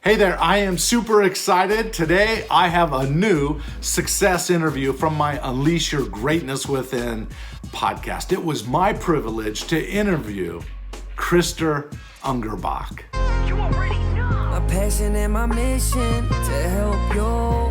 Hey there, I am super excited. Today I have a new success interview from my Unleash Your Greatness Within podcast. It was my privilege to interview Krister Ungerböck. You already know. My passion and my mission to help you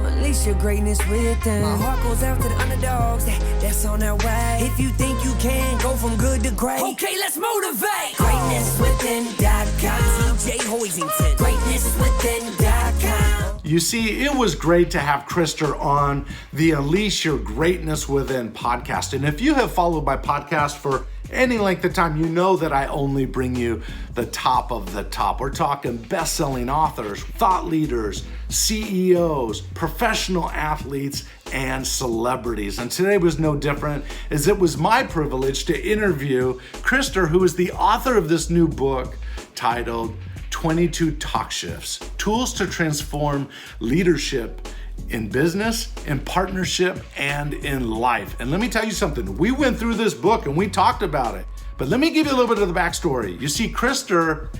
unleash your greatness within. My heart goes out to the underdogs that's on their way. If you think you can go from good to great, okay, let's motivate. GreatnessWithin.com. TJ Hoisington. GreatnessWithin.com. You see, it was great to have Krister on the Unleash Your Greatness Within podcast. And if you have followed my podcast for any length of time, you know that I only bring you the top of the top. We're talking best-selling authors, thought leaders, CEOs, professional athletes, and celebrities. And today was no different, as it was my privilege to interview Krister, who is the author of this new book titled 22 Talk Shifts, Tools to Transform Leadership in Business, in Partnership, and in Life. And let me tell you something, we went through this book and we talked about it, but let me give you a little bit of the backstory. You see, Krister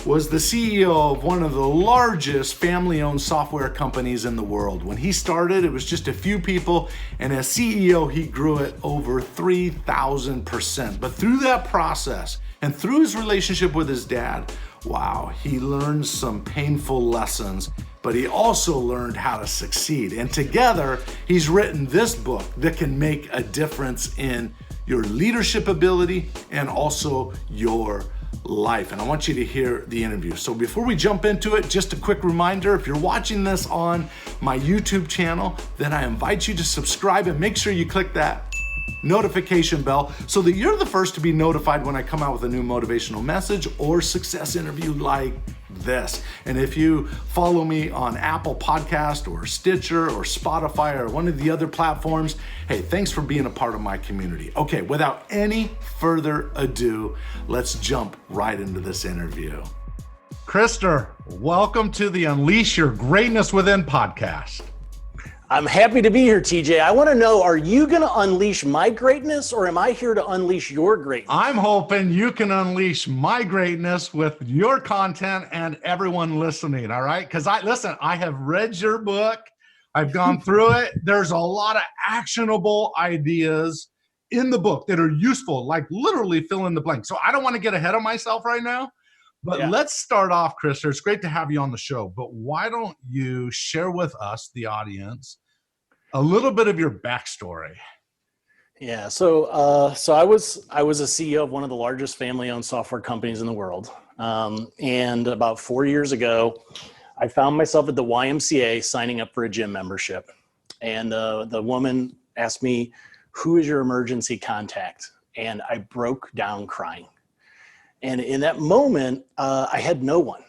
was the CEO of one of the largest family-owned software companies in the world. When he started, it was just a few people, and as CEO, he grew it over 3,000%. But through that process, and through his relationship with his dad, wow, he learned some painful lessons, but he also learned how to succeed. And together, he's written this book that can make a difference in your leadership ability and also your life. And I want you to hear the interview. So before we jump into it, just a quick reminder, if you're watching this on my YouTube channel, then I invite you to subscribe and make sure you click that notification bell so that you're the first to be notified when I come out with a new motivational message or success interview like this. And if you follow me on Apple Podcast or Stitcher or Spotify or one of the other platforms, hey, thanks for being a part of my community. Okay, without any further ado, let's jump right into this interview. Krister, welcome to the Unleash Your Greatness Within podcast. I'm happy to be here, TJ. I want to know, are you going to unleash my greatness or am I here to unleash your greatness? I'm hoping you can unleash my greatness with your content and everyone listening, all right? Because I have read your book. I've gone through it. There's a lot of actionable ideas in the book that are useful, like literally fill in the blank. So I don't want to get ahead of myself right now, but Let's start off, Krister. It's great to have you on the show, but why don't you share with us, the audience, a little bit of your backstory? Yeah, so I was a CEO of one of the largest family-owned software companies in the world, and about 4 years ago, I found myself at the YMCA signing up for a gym membership, and the woman asked me, "Who is your emergency contact?" And I broke down crying. And in that moment, I had no one.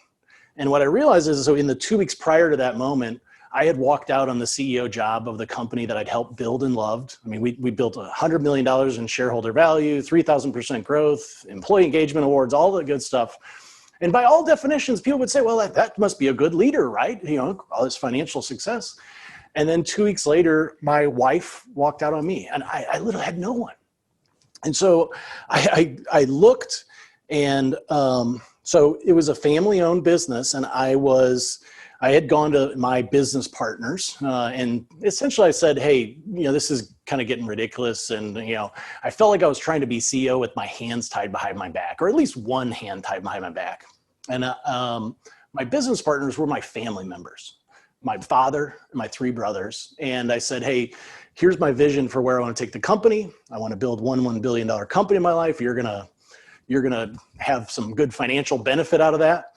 And what I realized is, so in the 2 weeks prior to that moment, I had walked out on the CEO job of the company that I'd helped build and loved. I mean, we built $100 million in shareholder value, 3,000% growth, employee engagement awards, all the good stuff. And by all definitions, people would say, well, that must be a good leader, right? You know, all this financial success. And then 2 weeks later, my wife walked out on me and I literally had no one. And so I looked. And so it was a family-owned business, and I had gone to my business partners, and essentially I said, "Hey, this is kind of getting ridiculous," and I felt like I was trying to be CEO with my hands tied behind my back, or at least one hand tied behind my back. And my business partners were my family members, my father and my 3 brothers, and I said, "Hey, here's my vision for where I want to take the company. I want to build $1 billion company in my life. You're gonna have some good financial benefit out of that."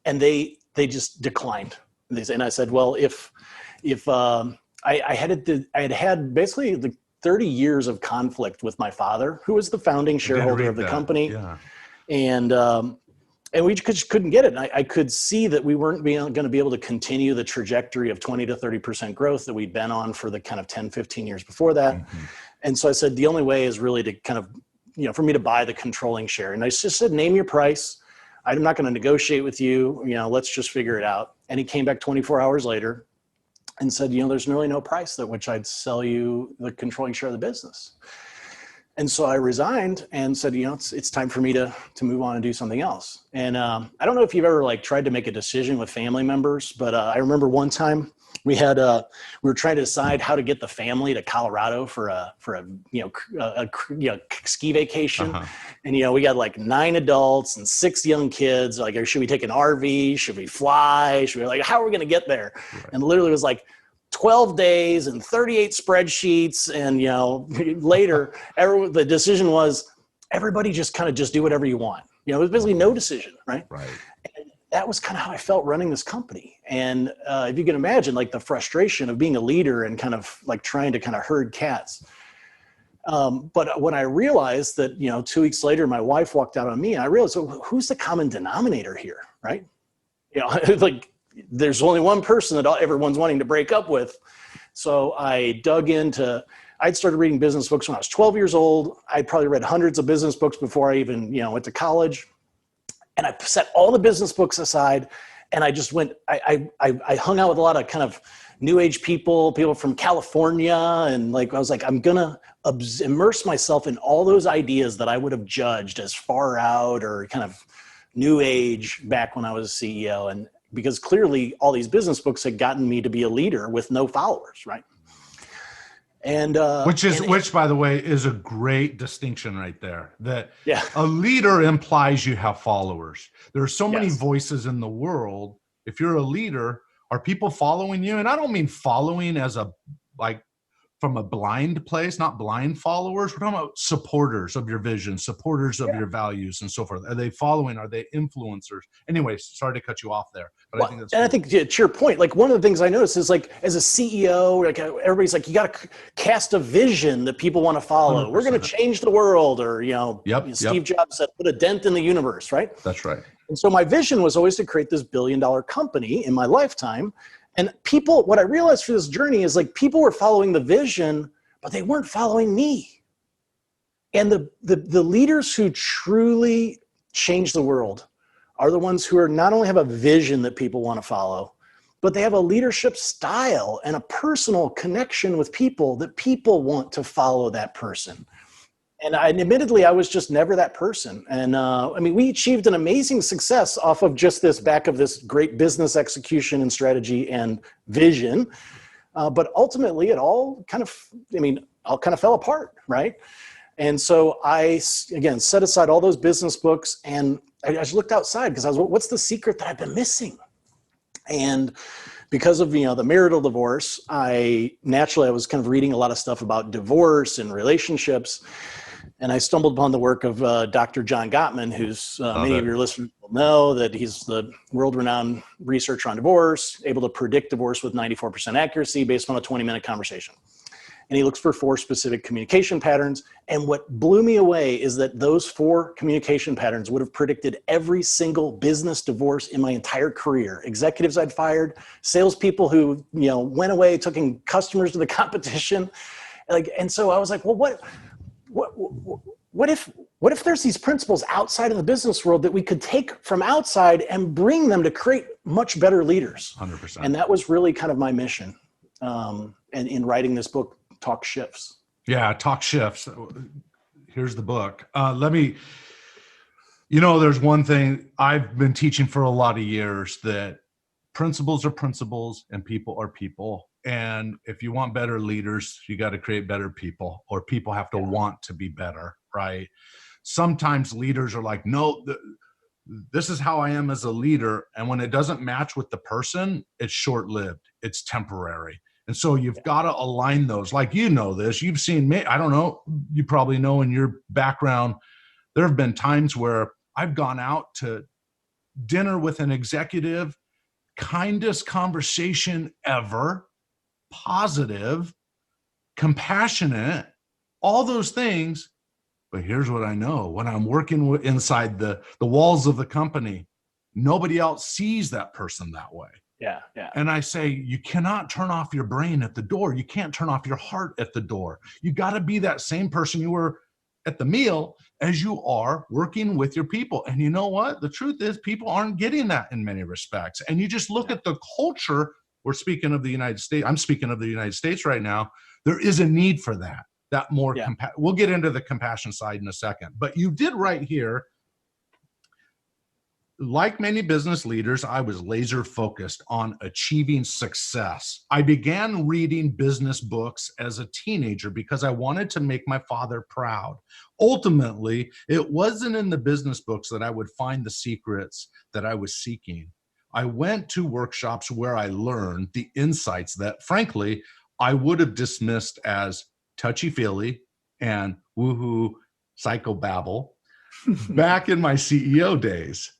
And they just declined. And I said, well, if I had basically the 30 years of conflict with my father, who was the founding shareholder of the company. Yeah. And we just couldn't get it. And I could see that we weren't going to be able to continue the trajectory of 20 to 30% growth that we'd been on for the kind of 10, 15 years before that. Mm-hmm. And so I said, the only way is really to kind of, for me to buy the controlling share. And I just said, name your price. I'm not going to negotiate with you. Let's just figure it out. And he came back 24 hours later and said, there's really no price at which I'd sell you the controlling share of the business. And so I resigned and said, it's time for me to move on and do something else. And I don't know if you've ever tried to make a decision with family members, but I remember one time we were trying to decide how to get the family to Colorado for a ski vacation. Uh-huh. And, we got 9 adults and 6 young kids. Should we take an RV? Should we fly? How are we going to get there? Right. And literally it was 12 days and 38 spreadsheets. And, later the decision was everybody just do whatever you want. It was basically no decision. Right. Right. And that was kind of how I felt running this company. And if you can imagine the frustration of being a leader and trying to herd cats. But when I realized that, 2 weeks later, my wife walked out on me, and I realized, who's the common denominator here? Right. There's only one person that everyone's wanting to break up with. So I I'd started reading business books when I was 12 years old. I'd probably read hundreds of business books before I even, went to college. And I set all the business books aside, and I just went, I hung out with a lot of new age people from California. And I was I'm going to immerse myself in all those ideas that I would have judged as far out or new age back when I was a CEO. And because clearly all these business books had gotten me to be a leader with no followers, right? And which, by the way, is a great distinction right there. That a leader implies you have followers. There are so many voices in the world. If you're a leader, are people following you? And I don't mean following as from a blind place, not blind followers. We're talking about supporters of your vision, supporters of your values, and so forth. Are they following? Are they influencers? Anyways, sorry to cut you off there. But I think that's I think to your point, one of the things I noticed is as a CEO, everybody's you got to cast a vision that people want to follow. 100%. We're going to change the world, or Steve Jobs said, put a dent in the universe, right? That's right. And so my vision was always to create this $1 billion company in my lifetime. And what I realized through this journey is people were following the vision, but they weren't following me. And the leaders who truly change the world are the ones who not only have a vision that people want to follow, but they have a leadership style and a personal connection with people that people want to follow that person. And admittedly, I was just never that person. And we achieved an amazing success off of just this great business execution and strategy and vision. But ultimately, it all kind of fell apart, right? And so I, again, set aside all those business books, and I just looked outside because what's the secret that I've been missing? And because of, the marital divorce, I was kind of reading a lot of stuff about divorce and relationships. And I stumbled upon the work of Dr. John Gottman, who's many of your listeners will know that he's the world-renowned researcher on divorce, able to predict divorce with 94% accuracy based on a 20-minute conversation. And he looks for 4 specific communication patterns. And what blew me away is that those 4 communication patterns would have predicted every single business divorce in my entire career. Executives I'd fired, salespeople who went away, taking customers to the competition. And so I was like, well, what if there's these principles outside of the business world that we could take from outside and bring them to create much better leaders? 100%. And that was really kind of my mission. And in writing this book, Talk Shifts. Yeah, Talk Shifts. Here's the book. There's one thing I've been teaching for a lot of years, that principles are principles and people are people. And if you want better leaders, you got to create better people, or people have to want to be better, right? Sometimes leaders are like, no, this is how I am as a leader. And when it doesn't match with the person, it's short-lived. It's temporary. And so you've got to align those. This, you've seen me, I don't know, you probably know in your background, there have been times where I've gone out to dinner with an executive, kindest conversation ever, positive, compassionate, all those things. But here's what I know. When I'm working inside the walls of the company, nobody else sees that person that way. Yeah. And I say, you cannot turn off your brain at the door. You can't turn off your heart at the door. You got to be that same person you were at the meal as you are working with your people. And you know what? The truth is, people aren't getting that in many respects. And you just look at the culture. We're speaking of the United States. I'm speaking of the United States right now. There is a need for that. that more, Yeah. we'll get into the compassion side in a second, but you did right here. Like many business leaders, I was laser focused on achieving success. I began reading business books as a teenager because I wanted to make my father proud. Ultimately, it wasn't in the business books that I would find the secrets that I was seeking. I went to workshops where I learned the insights that, frankly, I would have dismissed as touchy-feely and woohoo psychobabble back in my CEO days.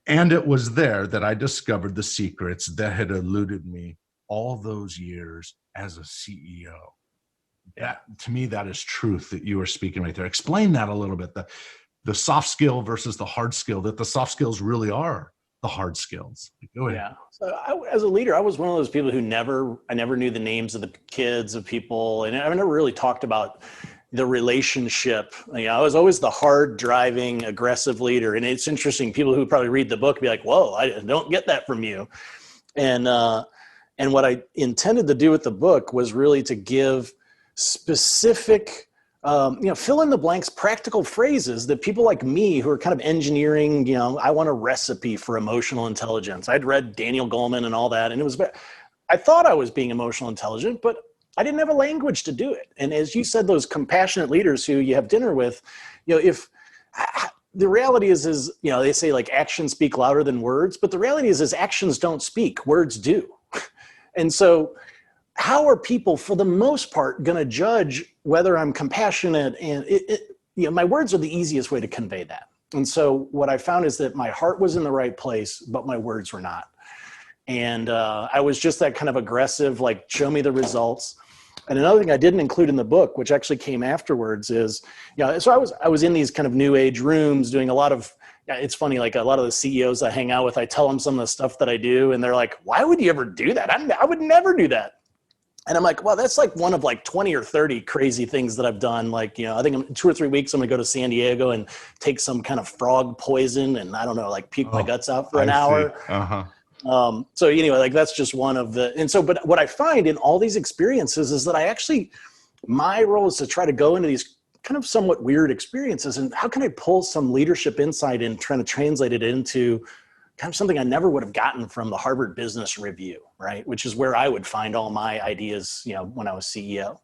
And it was there that I discovered the secrets that had eluded me all those years as a CEO. That, to me, that is truth that you are speaking right there. Explain that a little bit, the soft skill versus the hard skill, that the soft skills really are the hard skills. Go ahead. Yeah. So as a leader, I was one of those people who I never knew the names of the kids of people. And I never really talked about the relationship. I was always the hard driving, aggressive leader. And it's interesting. People who probably read the book be like, whoa, I don't get that from you. And what I intended to do with the book was really to give specific, fill in the blanks, practical phrases that people like me who are kind of engineering, I want a recipe for emotional intelligence. I'd read Daniel Goleman and all that. And I thought I was being emotional intelligent, but I didn't have a language to do it. And as you said, those compassionate leaders who you have dinner with, if the reality is, they say like actions speak louder than words, but the reality is actions don't speak, words do. And so how are people, for the most part, going to judge whether I'm compassionate? And my words are the easiest way to convey that. And so what I found is that my heart was in the right place, but my words were not. And I was just that kind of aggressive, like, show me the results. And another thing I didn't include in the book, which actually came afterwards, is, so I was in these kind of new age rooms doing a lot of, it's funny, like a lot of the CEOs I hang out with, I tell them some of the stuff that I do, and they're like, why would you ever do that? I would never do that. And I'm like, well, that's like one of like 20 or 30 crazy things that I've done. Like, I think in 2 or 3 weeks, I'm going to go to San Diego and take some kind of frog poison and I don't know, like puke my guts out for an hour. Uh-huh. So anyway, like that's just one of but what I find in all these experiences is that my role is to try to go into these kind of somewhat weird experiences and how can I pull some leadership insight and trying to translate it into kind of something I never would have gotten from the Harvard Business Review, right? Which is where I would find all my ideas, when I was CEO.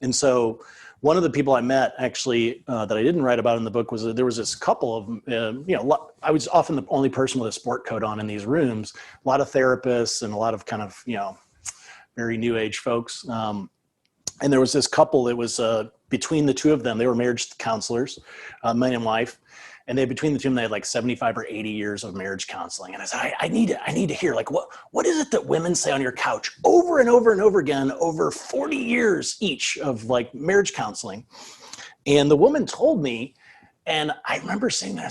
And so one of the people I met actually that I didn't write about in the book was there was this couple of, I was often the only person with a sport coat on in these rooms, a lot of therapists and a lot of kind of, very new age folks. And there was this couple that was between the two of them, they were marriage counselors, man and wife. And between the two of them, they had like 75 or 80 years of marriage counseling. And I said, I need to hear, like, what is it that women say on your couch over and over and over again, over 40 years each of like marriage counseling? And the woman told me, and I remember saying,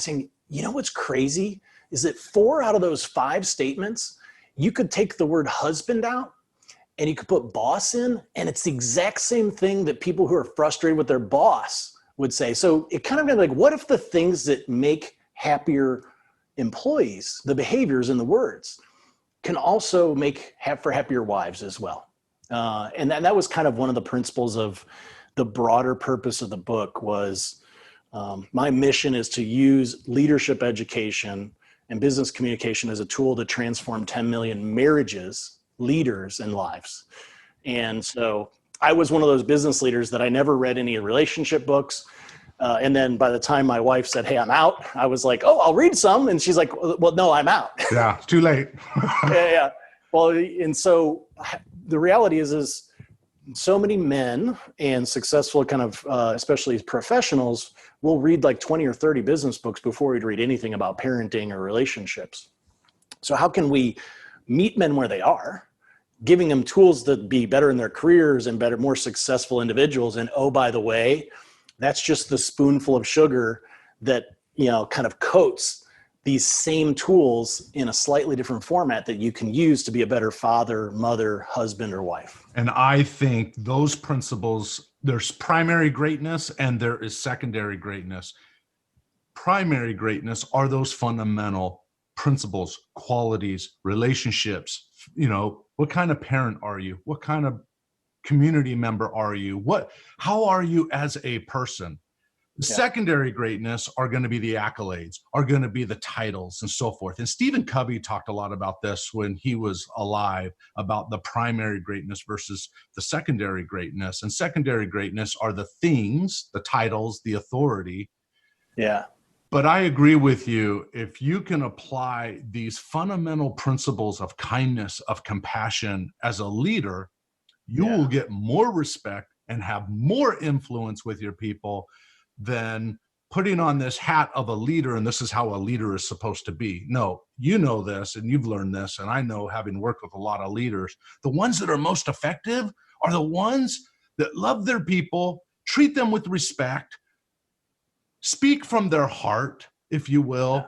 what's crazy is that 4 out of those 5 statements, you could take the word husband out and you could put boss in, and it's the exact same thing that people who are frustrated with their boss would say. So it kind of been like, what if the things that make happier employees, the behaviors and the words, can also make for happier wives as well? And that was kind of one of the principles of the broader purpose of the book was my mission is to use leadership education and business communication as a tool to transform 10 million marriages, leaders, and lives. And so I was one of those business leaders that I never read any relationship books. And then by the time my wife said, hey, I'm out, I was like, oh, I'll read some. And she's like, well, no, I'm out. Yeah, it's too late. Yeah. Well, and so the reality is so many men and successful kind of, especially professionals, will read like 20 or 30 business books before we'd read anything about parenting or relationships. So how can we meet men where they are, giving them tools to be better in their careers and more successful individuals? And oh, by the way, that's just the spoonful of sugar that, kind of coats these same tools in a slightly different format that you can use to be a better father, mother, husband, or wife. And I think those principles, there's primary greatness and there is secondary greatness. Primary greatness are those fundamental principles, qualities, relationships. What kind of parent are you? What kind of community member are you? How are you as a person? Secondary greatness are going to be the accolades, are going to be the titles and so forth. And Stephen Covey talked a lot about this when he was alive, about the primary greatness versus the secondary greatness. And secondary greatness are the things, the titles, the authority. Yeah. But I agree with you. If you can apply these fundamental principles of kindness, of compassion as a leader, you will get more respect and have more influence with your people than putting on this hat of a leader, and this is how a leader is supposed to be. No, you know this, and you've learned this, and I know, having worked with a lot of leaders, the ones that are most effective are the ones that love their people, treat them with respect, speak from their heart, if you will.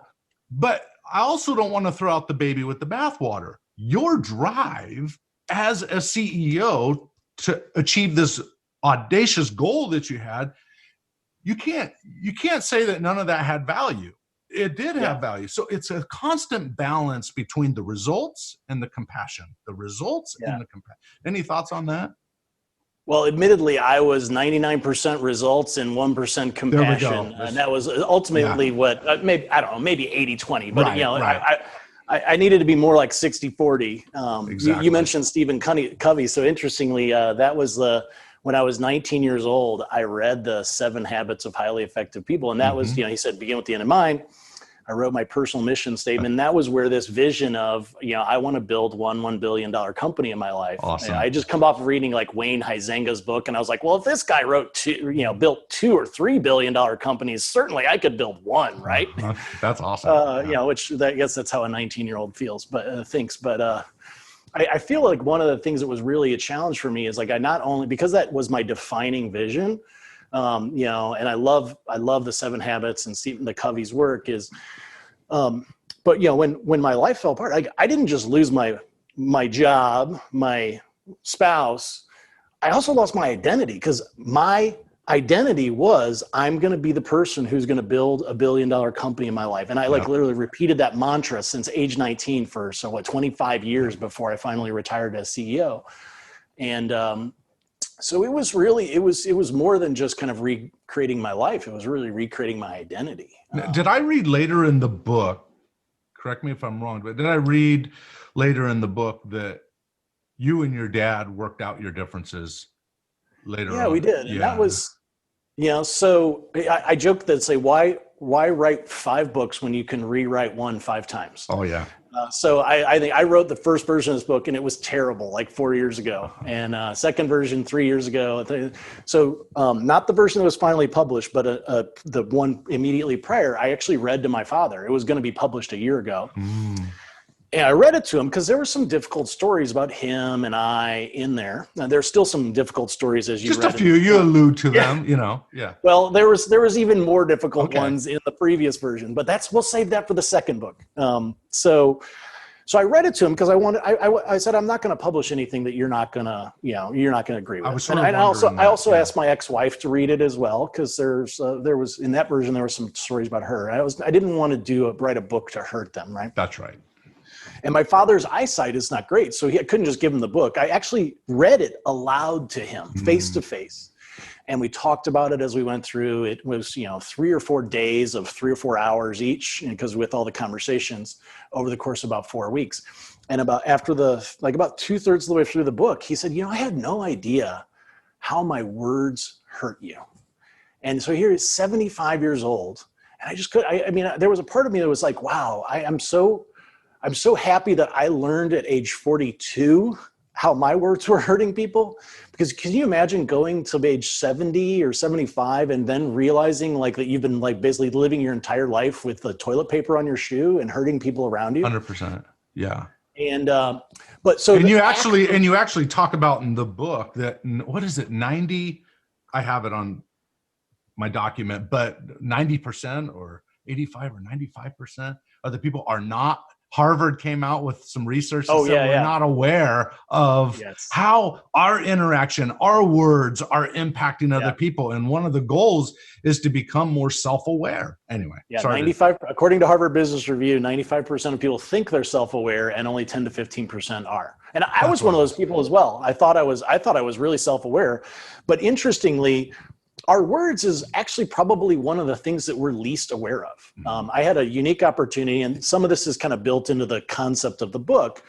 But I also don't want to throw out the baby with the bathwater. Your drive as a CEO to achieve this audacious goal that you had, you can't say that none of that had value. It did have value. So it's a constant balance between the results and the compassion. The results and the compassion. Any thoughts on that? Well, admittedly, I was 99% results and 1% compassion. And that was ultimately what, maybe, I don't know, maybe 80-20. But, I needed to be more like 60-40. Exactly. You mentioned Stephen Covey. So interestingly, that was when I was 19 years old, I read the 7 Habits of Highly Effective People. And that was, he said, begin with the end in mind. I wrote my personal mission statement. And that was where this vision of, I want to build $1 billion company in my life. Awesome. I just come off of reading like Wayne Huizenga's book. And I was like, well, if this guy built $2 or $3 billion companies, certainly I could build one, right? That's awesome. Which I guess that's how a 19-year-old feels, but thinks. But I feel like one of the things that was really a challenge for me is like, I not only, because that was my defining vision, and I love the 7 Habits and Stephen Covey's work is, but when my life fell apart, I didn't just lose my job, my spouse. I also lost my identity, because my identity was, I'm going to be the person who's going to build $1 billion company in my life. And I literally repeated that mantra since age 19 for 25 years before I finally retired as CEO. And, so it was really, it was more than just kind of recreating my life. It was really recreating my identity. Did I read later in the book, correct me if I'm wrong, but did I read later in the book that you and your dad worked out your differences later on? Yeah, we did. And that was, so I joke that say, why write 5 books when you can rewrite one 5 times? Oh yeah. So I think I wrote the first version of this book and it was terrible, like 4 years ago, and second version 3 years ago. So not the version that was finally published, but the one immediately prior, I actually read to my father. It was going to be published a year ago. And I read it to him because there were some difficult stories about him and I in there. Now, there's still some difficult stories as you just read a few. You allude to them, Well, there was even more difficult ones in the previous version, but we'll save that for the second book. So I read it to him because I said, I'm not going to publish anything that you're not going to agree with. I also asked my ex-wife to read it as well, because there was in that version there were some stories about her. I didn't want to write a book to hurt them, right? That's right. And my father's eyesight is not great, so I couldn't just give him the book. I actually read it aloud to him, face to face. And we talked about it as we went through. It was, 3 or 4 days of 3 or 4 hours each, because with all the conversations over the course of about 4 weeks. And about 2/3 of the way through the book, he said, I had no idea how my words hurt you. And so here he's 75 years old. And I just there was a part of me that was like, wow, I'm so happy that I learned at age 42 how my words were hurting people. Because can you imagine going to age 70 or 75 and then realizing that you've been basically living your entire life with the toilet paper on your shoe and hurting people around you? 100%. Yeah. And you actually talk about in the book that, what is it, 90? I have it on my document, but 90% or 85 or 95% of the people are not Harvard came out with some research that Oh, said we're not aware of how our interaction, our words are impacting other people. And one of the goals is to become more self-aware. Anyway, 95, according to Harvard Business Review, 95% of people think they're self-aware and only 10 to 15% are. And I was one of those people as well. I thought I was really self-aware, but interestingly, our words is actually probably one of the things that we're least aware of. I had a unique opportunity, and some of this is kind of built into the concept of the book,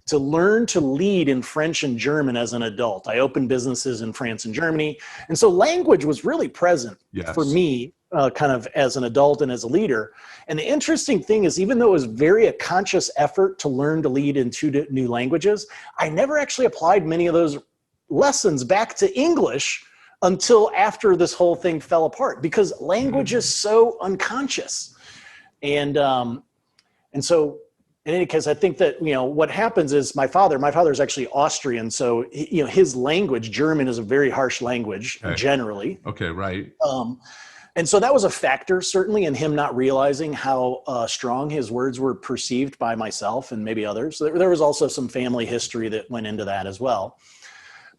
to learn to lead in French and German as an adult. I opened businesses in France and Germany. And so language was really present for me kind of as an adult and as a leader. And the interesting thing is, even though it was a conscious effort to learn to lead in two new languages, I never actually applied many of those lessons back to English until after this whole thing fell apart, because language is so unconscious. And so in any case, I think that, what happens is my father is actually Austrian. So, his language, German, is a very harsh language generally. Okay. Right. And so that was a factor, certainly, in him not realizing how strong his words were perceived by myself and maybe others. There was also some family history that went into that as well.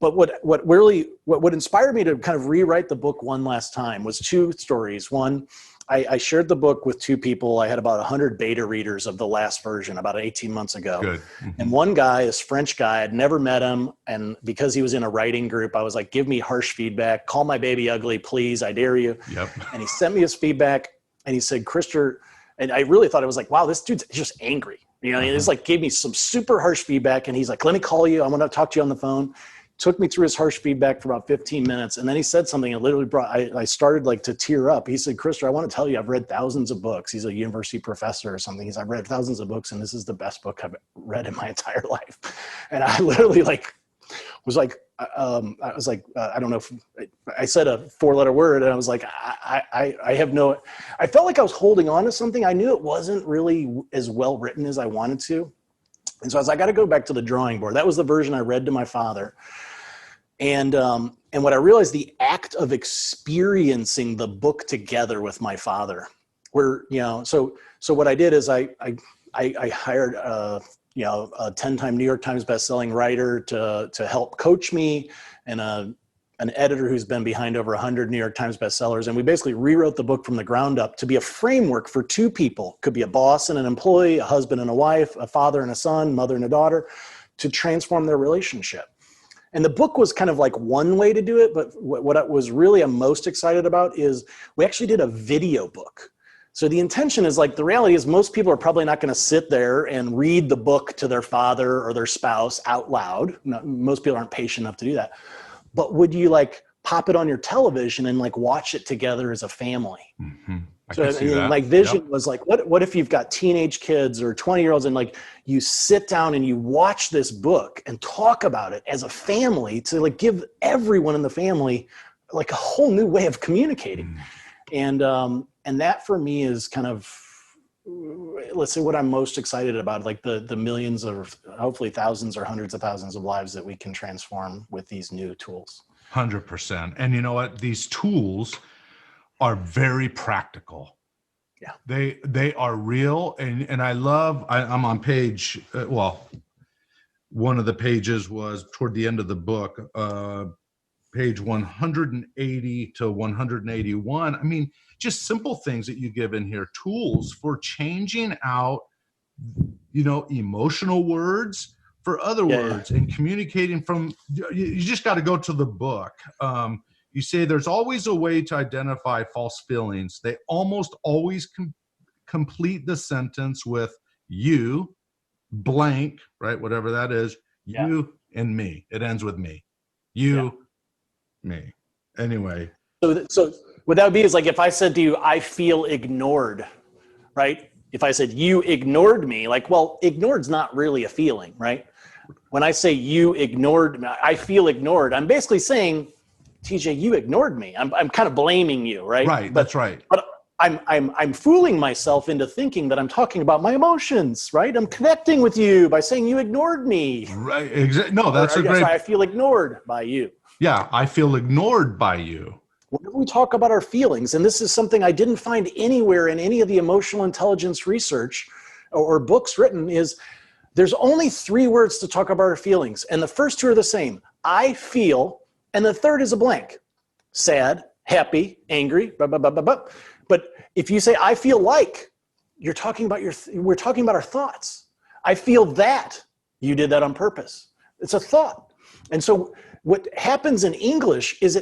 But what inspired me to kind of rewrite the book one last time was two stories. One, I shared the book with two people. I had about 100 beta readers of the last version about 18 months ago. Good. And one guy, this French guy, I'd never met him. And because he was in a writing group, I was like, give me harsh feedback. Call my baby ugly, please. I dare you. Yep. And he sent me his feedback. And he said, Krister, and I really thought it was like, wow, this dude's just angry. He just like gave me some super harsh feedback. And he's like, let me call you. I want to talk to you on the phone. Took me through his harsh feedback for about 15 minutes. And then he said something that literally I started like to tear up. He said, Krister, I want to tell you, I've read thousands of books. He's a university professor or something. I've read thousands of books, and this is the best book I've read in my entire life. And I literally was like, I don't know if I said a 4-letter word, and I was like, I felt like I was holding on to something. I knew it wasn't really as well written as I wanted to. And so I was like, I got to go back to the drawing board. That was the version I read to my father. And what I realized, the act of experiencing the book together with my father, where, so what I did is I hired a 10-time New York Times bestselling writer to help coach me, and an editor who's been behind over 100 New York Times bestsellers. And we basically rewrote the book from the ground up to be a framework for two people. Could be a boss and an employee, a husband and a wife, a father and a son, mother and a daughter, to transform their relationship. And the book was kind of like one way to do it, but what I was really I'm most excited about is we actually did a video book. So the intention is, like, the reality is most people are probably not going to sit there and read the book to their father or their spouse out loud. Most people aren't patient enough to do that. But would you pop it on your television and watch it together as a family? Mm-hmm. My vision was what if you've got teenage kids or 20-year-olds and you sit down and you watch this book and talk about it as a family to give everyone in the family a whole new way of communicating. Mm. And that for me is kind of, let's say, what I'm most excited about, the millions of, hopefully thousands or hundreds of thousands of lives that we can transform with these new tools. 100%. And you know what? These tools are very practical. Yeah. They are real. And I'm on page, one of the pages was toward the end of the book, page 180 to 181. I mean, just simple things that you give in here, tools for changing out, emotional words for other words and communicating from, you just got to go to the book. You say there's always a way to identify false feelings. They almost always complete the sentence with you, blank, right? Whatever that is, you and me. It ends with me. You, me. Anyway. So what that would be is if I said to you, I feel ignored, right? If I said you ignored me, ignored's not really a feeling, right? When I say you ignored me, I feel ignored, I'm basically saying, TJ, you ignored me. I'm kind of blaming you, right? Right. That's right. But I'm fooling myself into thinking that I'm talking about my emotions, right? I'm connecting with you by saying you ignored me. Right. Exactly. No, that's a great. I feel ignored by you. Yeah, I feel ignored by you. Whenever we talk about our feelings, and this is something I didn't find anywhere in any of the emotional intelligence research, or books written is there's only 3 words to talk about our feelings. And the first 2 are the same. I feel, and the third is a blank. Sad, happy, angry, blah, blah, blah, blah, blah. But if you say, I feel like, we're talking about our thoughts. I feel that you did that on purpose. It's a thought. And so what happens in English is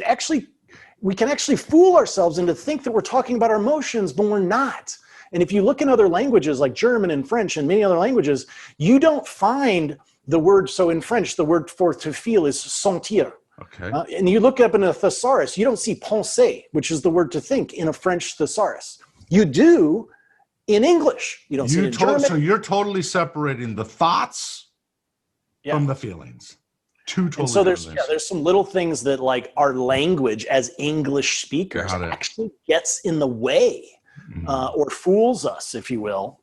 we can actually fool ourselves into think that we're talking about our emotions, but we're not. And if you look in other languages like German and French and many other languages, you don't find the word. So in French, the word for to feel is sentir. Okay. And you look up in a thesaurus, you don't see penser, which is the word to think in a French thesaurus. You do in English. You don't see it in German. So you're totally separating the thoughts from the feelings. Two totally and so there's some little things that like our language as English speakers actually gets in the way or fools us, if you will,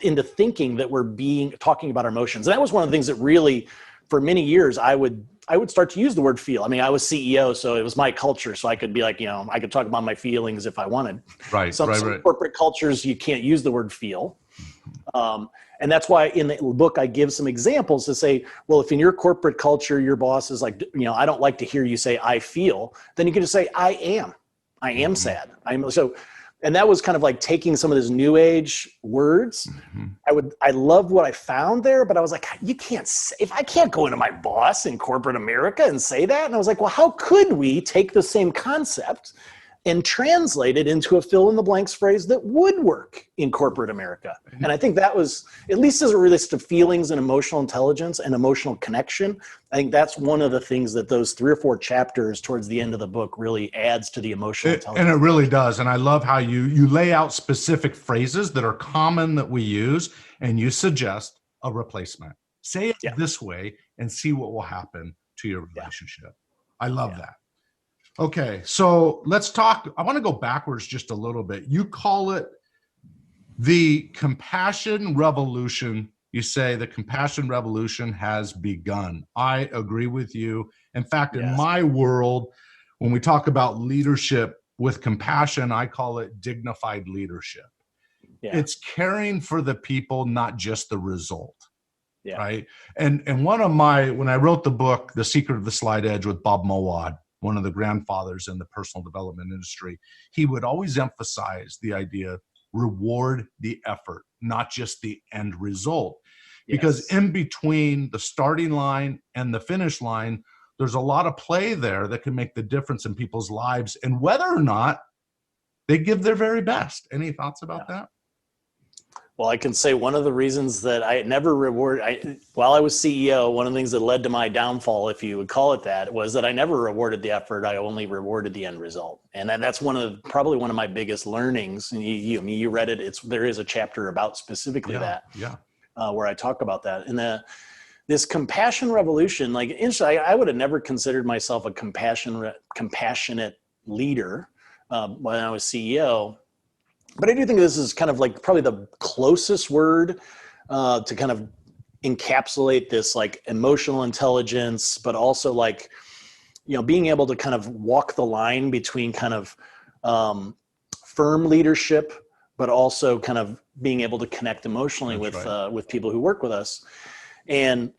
into thinking that we're talking about our emotions. And that was one of the things that really, for many years, I would start to use the word feel. I mean, I was CEO, so it was my culture. So I could be like, I could talk about my feelings if I wanted. Right. Some corporate cultures, you can't use the word feel. And that's why in the book, I give some examples to say, well, if in your corporate culture, your boss is like, I don't like to hear you say, I feel, then you can just say, I am sad. And that was kind of like taking some of these new age words. I love what I found there, but I was like, you can't say, if I can't go into my boss in corporate America and say that. And I was like, well, how could we take the same concept and translate it into a fill in the blanks phrase that would work in corporate America? And I think that was, at least as it relates to feelings and emotional intelligence and emotional connection, I think that's one of the things that those 3 or 4 chapters towards the end of the book really adds to the emotional intelligence. And it really does. And I love how you lay out specific phrases that are common that we use, and you suggest a replacement. Say it this way and see what will happen to your relationship. I love that. Okay, so let's talk. I want to go backwards just a little bit. You call it the compassion revolution. You say the compassion revolution has begun. I agree with you. In fact, in my world, when we talk about leadership with compassion, I call it dignified leadership. Yeah. It's caring for the people, not just the result. Yeah. Right. And when I wrote the book, The Secret of the Slight Edge with Bob Mowad, one of the grandfathers in the personal development industry, he would always emphasize the idea, reward the effort, not just the end result. Yes. Because in between the starting line and the finish line, there's a lot of play there that can make the difference in people's lives and whether or not they give their very best. Any thoughts about that? Well, I can say one of the reasons that I never while I was CEO, one of the things that led to my downfall, if you would call it that, was that I never rewarded the effort. I only rewarded the end result. And that's probably one of my biggest learnings. And you read it. There is a chapter about specifically that, where I talk about that. And this compassion revolution, like I would have never considered myself a compassionate leader when I was CEO. But I do think this is kind of like probably the closest word to kind of encapsulate this like emotional intelligence, but also like, being able to kind of walk the line between kind of firm leadership, but also kind of being able to connect emotionally with people who work with us. And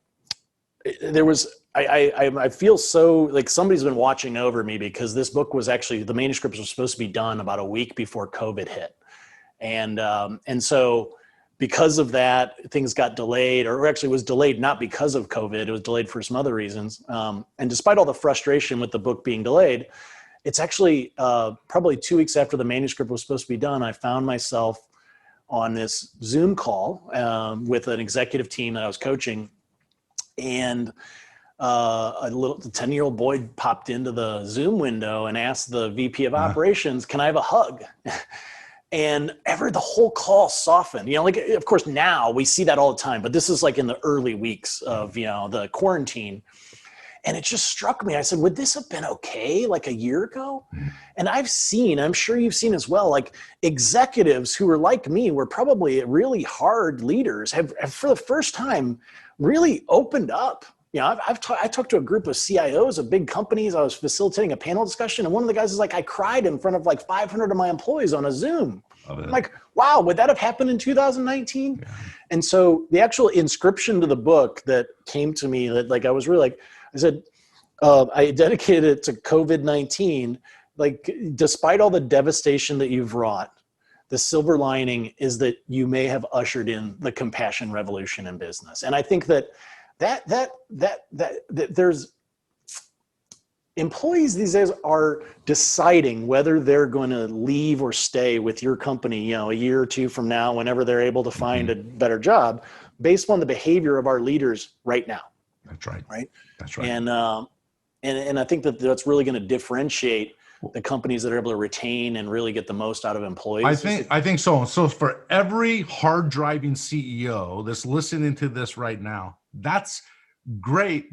there was, I feel so like somebody's been watching over me because this book was actually, the manuscript was supposed to be done about a week before COVID hit. And so because of that, things got delayed, or actually was delayed not because of COVID, it was delayed for some other reasons. And despite all the frustration with the book being delayed, it's actually probably 2 weeks after the manuscript was supposed to be done, I found myself on this Zoom call with an executive team that I was coaching. And a little 10-year-old boy popped into the Zoom window and asked the VP of operations, can I have a hug? And the whole call softened, like, of course now we see that all the time, but this is like in the early weeks of, the quarantine. And it just struck me. I said, would this have been okay like a year ago? And I'm sure you've seen as well, like executives who were like me, were probably really hard leaders, have for the first time really opened up. I talked to a group of CIOs of big companies. I was facilitating a panel discussion, and one of the guys is like, I cried in front of like 500 of my employees on a Zoom. I'm like, wow, would that have happened in 2019? Yeah. And so the actual inscription to the book that came to me, that like I was really like, I said, I dedicated it to COVID-19. Like, despite all the devastation that you've wrought, the silver lining is that you may have ushered in the compassion revolution in business. And I think that there's employees these days are deciding whether they're going to leave or stay with your company, you know, a year or two from now, whenever they're able to find a better job, based on the behavior of our leaders right now. That's right. Right. That's right. And I think that that's really going to differentiate the companies that are able to retain and really get the most out of employees. I think so. So for every hard driving CEO that's listening to this right now, that's great.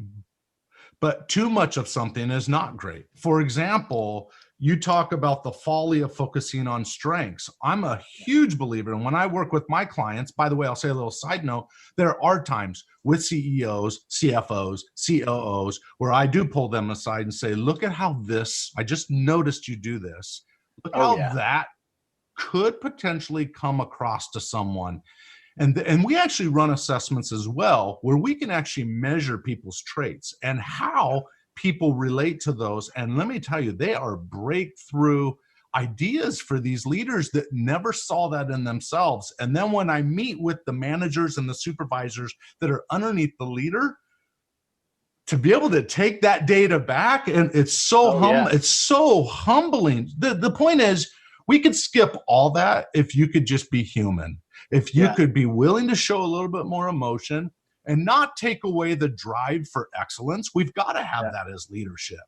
But too much of something is not great. For example, you talk about the folly of focusing on strengths. I'm a huge believer. And when I work with my clients, by the way, I'll say a little side note, there are times with CEOs, CFOs, COOs, where I do pull them aside and say, look at how this, I just noticed you do this. Look how that could potentially come across to someone. And we actually run assessments as well, where we can actually measure people's traits and how people relate to those. And let me tell you, they are breakthrough ideas for these leaders that never saw that in themselves. And then when I meet with the managers and the supervisors that are underneath the leader, to be able to take that data back, and it's so it's so humbling. The point is, we could skip all that if you could just be human. If you could be willing to show a little bit more emotion and not take away the drive for excellence. We've got to have that as leadership,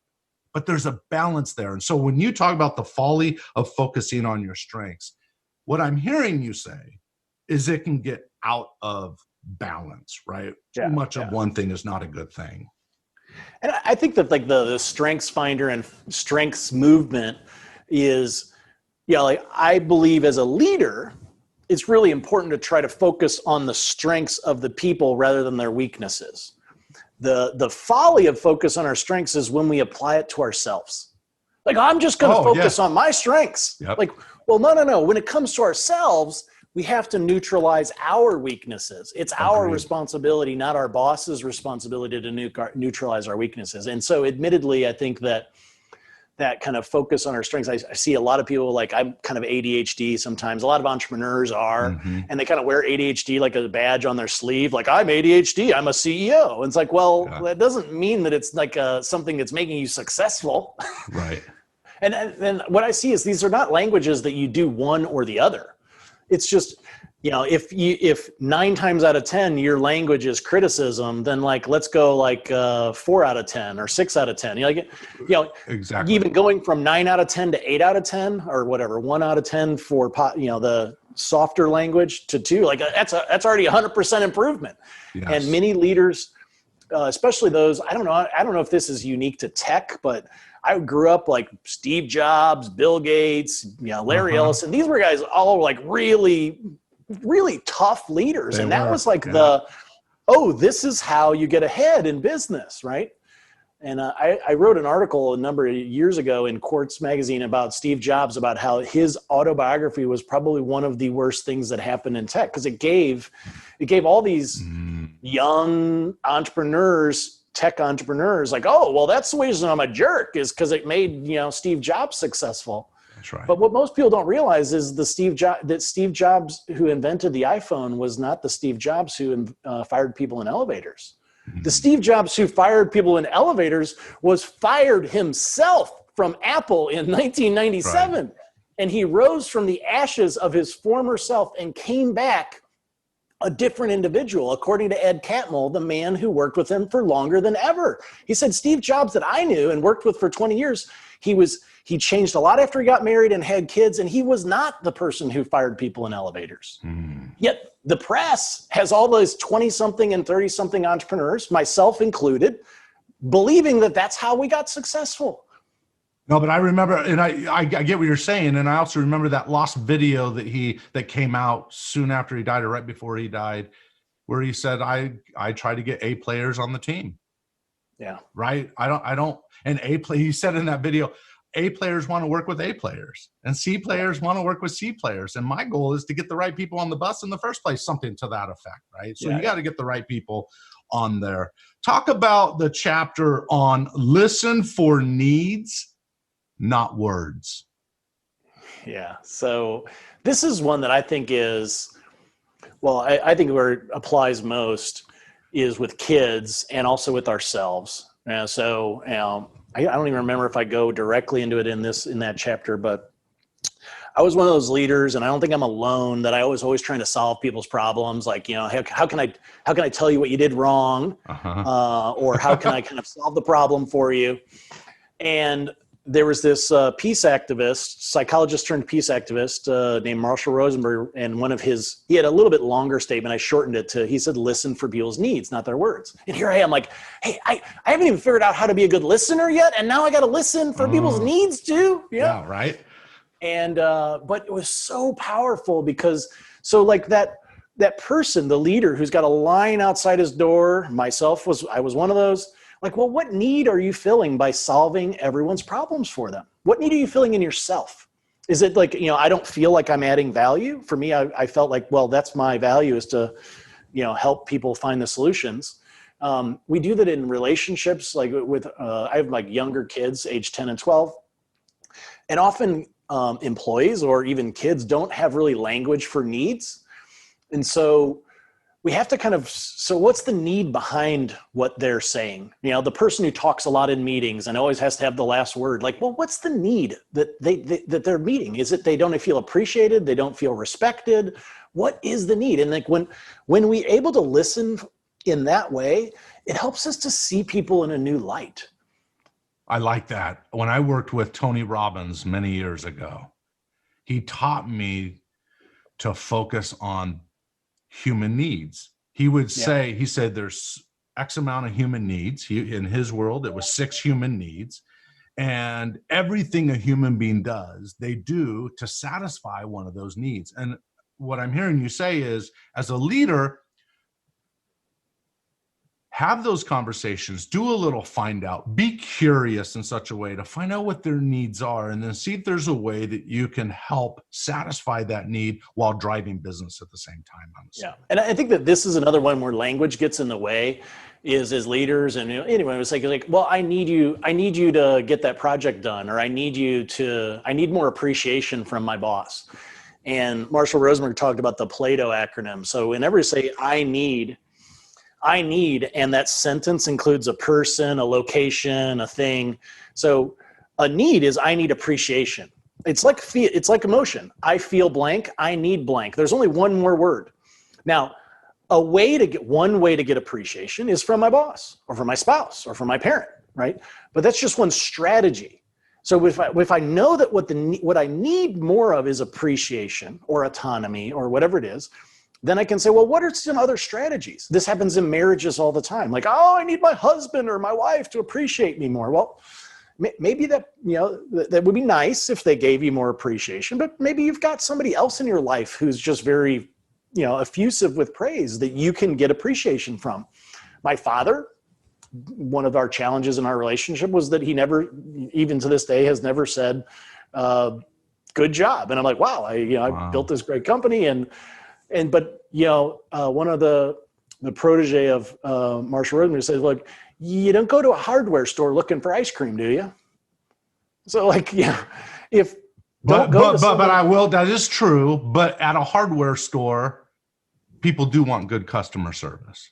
but there's a balance there. And so when you talk about the folly of focusing on your strengths, what I'm hearing you say is it can get out of balance, right? Too much of one thing is not a good thing. And I think that like the strengths finder and strengths movement is, like I believe as a leader, it's really important to try to focus on the strengths of the people rather than their weaknesses. The folly of focus on our strengths is when we apply it to ourselves. Like, I'm just going to focus on my strengths. Yep. Like, well, no. When it comes to ourselves, we have to neutralize our weaknesses. It's our responsibility, not our boss's responsibility to neutralize our weaknesses. And so admittedly, I think that kind of focus on our strengths. I see a lot of people, like, I'm kind of ADHD sometimes. A lot of entrepreneurs are, and they kind of wear ADHD like a badge on their sleeve. Like, I'm ADHD, I'm a CEO. And it's like, well, that doesn't mean that it's like something that's making you successful. Right. And what I see is these are not languages that you do one or the other. It's just, if 9 times out of 10 your language is criticism, then like let's go like 4 out of 10 or 6 out of 10. Exactly. Even going from 9 out of 10 to 8 out of 10 or whatever, 1 out of 10 for the softer language to 2, like that's already 100% improvement. Yes. And many leaders, especially those, I don't know if this is unique to tech, but I grew up like Steve Jobs, Bill Gates, Larry Ellison. These were guys all like really, really tough leaders. That was like this is how you get ahead in business, right? And I wrote an article a number of years ago in Quartz magazine about Steve Jobs, about how his autobiography was probably one of the worst things that happened in tech, because it gave all these young entrepreneurs, tech entrepreneurs, like, oh, well, that's the reason I'm a jerk, is because it made Steve Jobs successful. That's right. But what most people don't realize is that Steve Jobs, who invented the iPhone, was not the Steve Jobs who fired people in elevators. The Steve Jobs who fired people in elevators was fired himself from Apple in 1997. Right. And he rose from the ashes of his former self and came back a different individual, according to Ed Catmull, the man who worked with him for longer than ever. He said, Steve Jobs that I knew and worked with for 20 years, he changed a lot after he got married and had kids, and he was not the person who fired people in elevators. Yet the press has all those 20-something and 30-something entrepreneurs, myself included, believing that that's how we got successful. No, but I remember, and I get what you're saying, and I also remember that lost video that came out soon after he died or right before he died, where he said, I try to get A players on the team. Yeah. Right. I don't, and he said in that video, A players want to work with A players, and C players want to work with C players. And my goal is to get the right people on the bus in the first place, something to that effect, right? So you got to get the right people on there. Talk about the chapter on listen for needs, not words. Yeah. So this is one that I think is, well, I think where it applies most is with kids and also with ourselves. So I don't even remember if I go directly into it in that chapter, but I was one of those leaders, and I don't think I'm alone, that I was always trying to solve people's problems. Like, how can I tell you what you did wrong? Or how can I kind of solve the problem for you? And there was this peace activist, psychologist turned peace activist named Marshall Rosenberg, and he had a little bit longer statement. I shortened it he said, listen for people's needs, not their words. And here I am like, hey, I haven't even figured out how to be a good listener yet, and now I got to listen for people's needs too. Yeah, right. And but it was so powerful because like that person, the leader who's got a line outside his door, I was one of those. Like, well, what need are you filling by solving everyone's problems for them? What need are you filling in yourself? Is it like, I don't feel like I'm adding value? For me, I felt like, well, that's my value, is to, help people find the solutions. We do that in relationships, like with, I have like younger kids, age 10 and 12. And often employees or even kids don't have really language for needs. And so we have to so what's the need behind what they're saying? The person who talks a lot in meetings and always has to have the last word, like, well, what's the need that they're meeting? Is it they don't feel appreciated? They don't feel respected? What is the need? And like when we able to listen in that way, it helps us to see people in a new light. I like that. When I worked with Tony Robbins many years ago, he taught me to focus on human needs. He would say, he said, there's X amount of human needs. In his world, it was 6 human needs. And everything a human being does, they do to satisfy one of those needs. And what I'm hearing you say is, as a leader, have those conversations, do a little find out, be curious in such a way to find out what their needs are, and then see if there's a way that you can help satisfy that need while driving business at the same time. Yeah. And I think that this is another one where language gets in the way, is as leaders. And anyway, it was like, well, I need you to get that project done, or I need more appreciation from my boss. And Marshall Rosenberg talked about the Plato acronym. So whenever you say, I need, and that sentence includes a person, a location, a thing. So a need is, I need appreciation. It's like emotion. I feel blank. I need blank. There's only one more word. Now, one way to get appreciation is from my boss or from my spouse or from my parent, right? But that's just one strategy. So if I know that what I need more of is appreciation or autonomy or whatever it is, then I can say, well, what are some other strategies? This happens in marriages all the time. Like, oh, I need my husband or my wife to appreciate me more. Well, maybe that would be nice if they gave you more appreciation, but maybe you've got somebody else in your life who's just very, effusive with praise that you can get appreciation from. My father, one of our challenges in our relationship was that he never, even to this day, has never said, good job. And I'm like, wow, I built this great company. But one of the protege of Marshall Rosenberg says, look, you don't go to a hardware store looking for ice cream, do you? So but I will, that is true. But at a hardware store, people do want good customer service.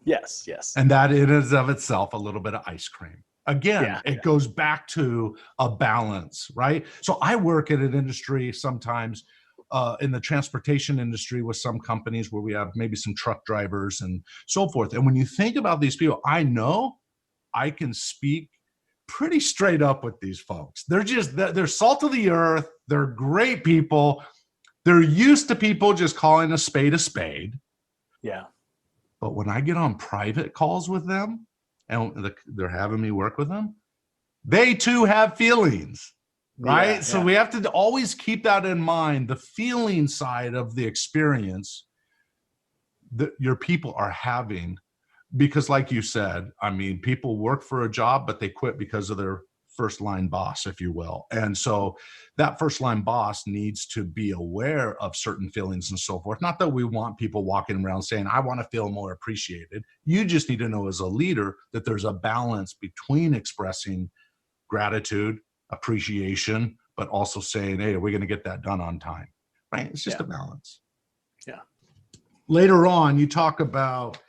Yes. And that it is of itself a little bit of ice cream. Again, it goes back to a balance, right? So I work in an industry sometimes in the transportation industry with some companies where we have maybe some truck drivers and so forth. And when you think about these people, I know I can speak pretty straight up with these folks. They're salt of the earth. They're great people. They're used to people just calling a spade a spade. Yeah. But when I get on private calls with them and they're having me work with them, they too have feelings. Right. Yeah, so we have to always keep that in mind, the feeling side of the experience that your people are having, because like you said, I mean, people work for a job, but they quit because of their first line boss, if you will. And so that first line boss needs to be aware of certain feelings and so forth. Not that we want people walking around saying, I want to feel more appreciated. You just need to know as a leader that there's a balance between expressing gratitude, appreciation, but also saying, hey, are we going to get that done on time? Right? It's just a balance. Yeah. Later on, you talk about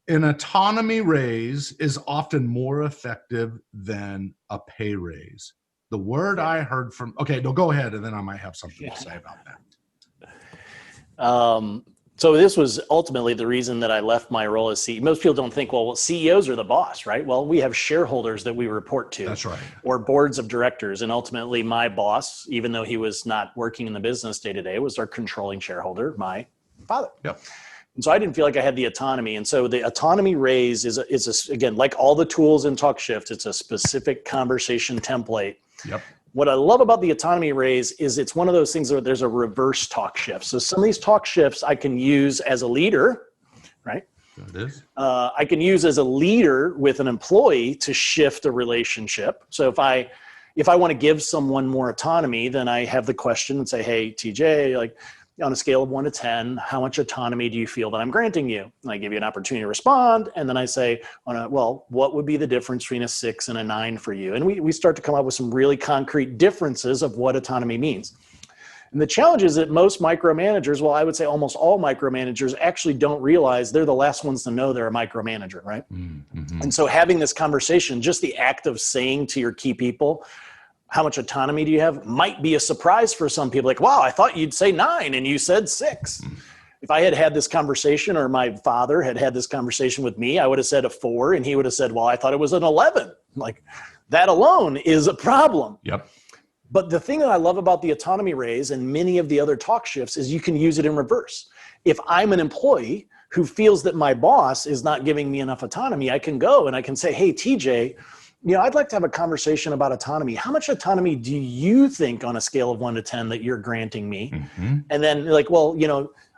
an autonomy raise is often more effective than a pay raise. The word I heard from, okay, no, go ahead, and then I might have something to say about that. So this was ultimately the reason that I left my role as CEO. Most people don't think, well, CEOs are the boss, right? Well, we have shareholders that we report to. That's right. Or boards of directors. And ultimately my boss, even though he was not working in the business day to day, was our controlling shareholder, my father. Yep. And so I didn't feel like I had the autonomy. And so the autonomy raise is again, like all the tools in TalkShift, it's a specific conversation template. Yep. What I love about the autonomy raise is it's one of those things where there's a reverse talk shift. So some of these talk shifts I can use as a leader, right? It is. I can use as a leader with an employee to shift a relationship. So if I want to give someone more autonomy, then I have the question and say, hey, TJ, like, on a scale of 1 to 10, how much autonomy do you feel that I'm granting you? And I give you an opportunity to respond. And then I say, well, what would be the difference between a 6 and a 9 for you? And we start to come up with some really concrete differences of what autonomy means. And the challenge is that most micromanagers, well, I would say almost all micromanagers actually don't realize they're the last ones to know they're a micromanager, right? Mm-hmm. And so having this conversation, just the act of saying to your key people, how much autonomy do you have, might be a surprise for some people. Like, wow, I thought you'd say 9 and you said 6. If I had had this conversation, or my father had had this conversation with me, I would have said a 4 and he would have said, well, I thought it was an 11. Like, that alone is a problem. Yep. But the thing that I love about the autonomy raise and many of the other talk shifts is you can use it in reverse. If I'm an employee who feels that my boss is not giving me enough autonomy, I can go and I can say, hey, TJ, I'd like to have a conversation about autonomy. How much autonomy do you think on a scale of 1 to 10 that you're granting me? Mm-hmm. And then like, well,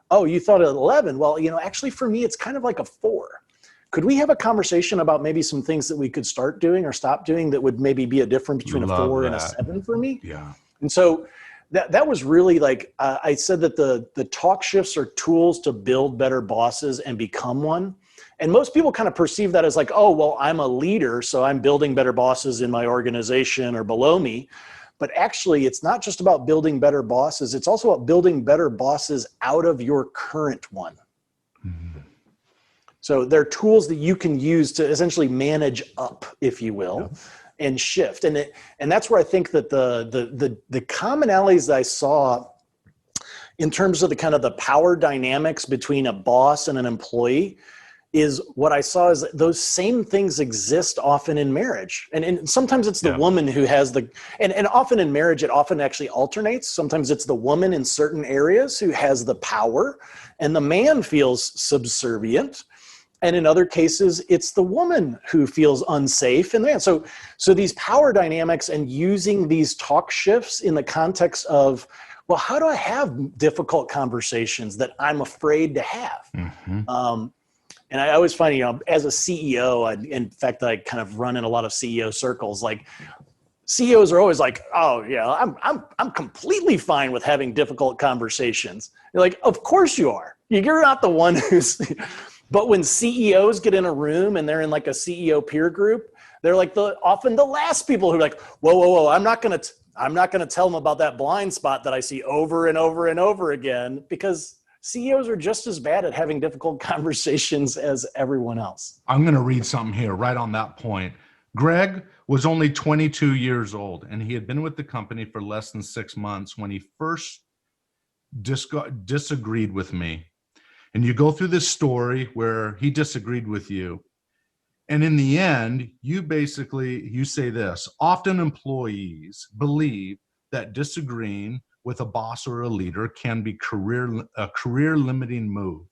oh, you thought 11. Well, actually for me, it's kind of like a 4. Could we have a conversation about maybe some things that we could start doing or stop doing that would maybe be a difference between a 4 and a 7 for me? Yeah. And so that was really like, I said that the talk shifts are tools to build better bosses and become one. And most people kind of perceive that as like, oh, well, I'm a leader, so I'm building better bosses in my organization or below me. But actually, it's not just about building better bosses. It's also about building better bosses out of your current one. Mm-hmm. So they're tools that you can use to essentially manage up, if you will, and shift. And that's where I think that the commonalities that I saw in terms of the kind of the power dynamics between a boss and an employee is what I saw is that those same things exist often in marriage. And sometimes it's the woman who has and often in marriage, it often actually alternates. Sometimes it's the woman in certain areas who has the power and the man feels subservient. And in other cases, it's the woman who feels unsafe. And so these power dynamics and using these talk shifts in the context of, well, how do I have difficult conversations that I'm afraid to have? Mm-hmm. And I always find, as a CEO, in fact, I kind of run in a lot of CEO circles. Like CEOs are always like, "Oh yeah, I'm completely fine with having difficult conversations." You're like, "Of course you are. You're not the one who's." But when CEOs get in a room and they're in like a CEO peer group, they're like often the last people who are like, "Whoa! I'm not gonna tell them about that blind spot that I see over and over and over again," because CEOs are just as bad at having difficult conversations as everyone else. I'm going to read something here right on that point. Greg was only 22 years old, and he had been with the company for less than 6 months when he first disagreed with me. And you go through this story where he disagreed with you. And in the end, you say this: often employees believe that disagreeing with a boss or a leader can be a career limiting move.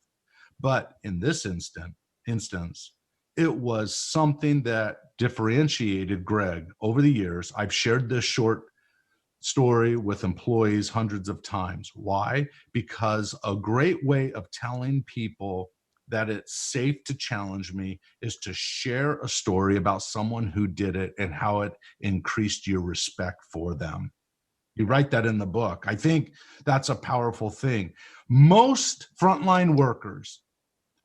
But in this instance, it was something that differentiated Greg over the years. I've shared this short story with employees hundreds of times. Why? Because a great way of telling people that it's safe to challenge me is to share a story about someone who did it and how it increased your respect for them. You write that in the book. I think that's a powerful thing. Most frontline workers